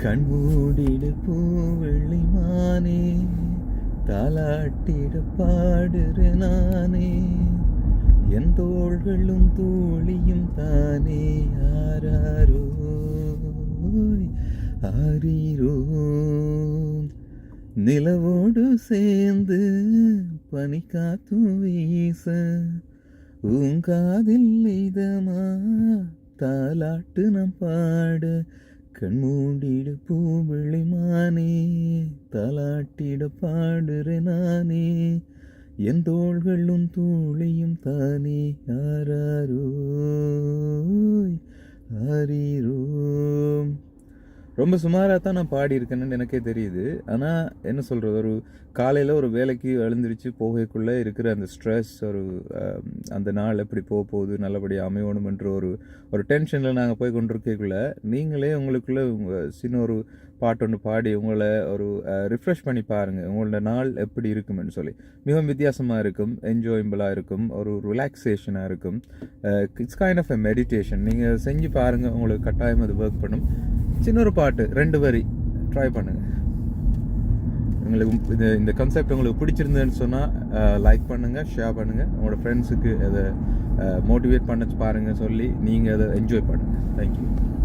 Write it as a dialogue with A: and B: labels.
A: கண்மூடிடு பூவெள்ளி மானே, தாலாட்டிட பாடுற நானே, என் தோள்களும் தோழியும் தானே. ஆராரோ ஆரீரோ, நிலவோடு சேர்ந்து பனி காத்தும் வீச, உங்காதில் இதமா தாலாட்டு நம் பாட. கண்மூடிடு பூவிழி மானே, தாலாட்டிட பாடுற நானே, என் தோள்களும் தோழியும் தானே. ஆராரோ ஆரீரோ. ரொம்ப சுமாராக தான் நான் பாடியிருக்கேன்னு எனக்கே தெரியுது. ஆனால் என்ன சொல்கிறது, ஒரு காலையில் ஒரு வேலைக்கு எழுந்திரிச்சு போகக்குள்ளே இருக்கிற அந்த ஸ்ட்ரெஸ், அந்த நாள் எப்படி போகுது, நல்லபடியாக அமையணுமென்ற ஒரு டென்ஷனில் நாங்கள் போய் கொண்டிருக்கக்குள்ள நீங்களே உங்களுக்குள்ளே சின்ன ஒரு பாட்டு ஒன்று பாடி உங்களை ஒரு ரிஃப்ரெஷ் பண்ணி பாருங்கள். உங்களோட நாள் எப்படி இருக்குமென்னு சொல்லி மிகவும் வித்தியாசமாக இருக்கும், என்ஜாயபிளாக இருக்கும், ஒரு ரிலாக்ஸேஷனாக இருக்கும். It's kind of a meditation. நீங்கள் செஞ்சு பாருங்கள், உங்களுக்கு கட்டாயம் அது ஒர்க் பண்ணும். சின்ன ஒரு பாட்டு 2 வரி ட்ரை பண்ணுங்கள். உங்களுக்கு இந்த கான்செப்ட் உங்களுக்கு பிடிச்சிருந்ததுன்னு சொன்னால் லைக் பண்ணுங்கள், ஷேர் பண்ணுங்கள், உங்களோட ஃப்ரெண்ட்ஸுக்கு அதை மோட்டிவேட் பண்ண பாருங்கள் சொல்லி நீங்கள் அதை என்ஜாய் பண்ணுங்கள். தேங்க்யூ.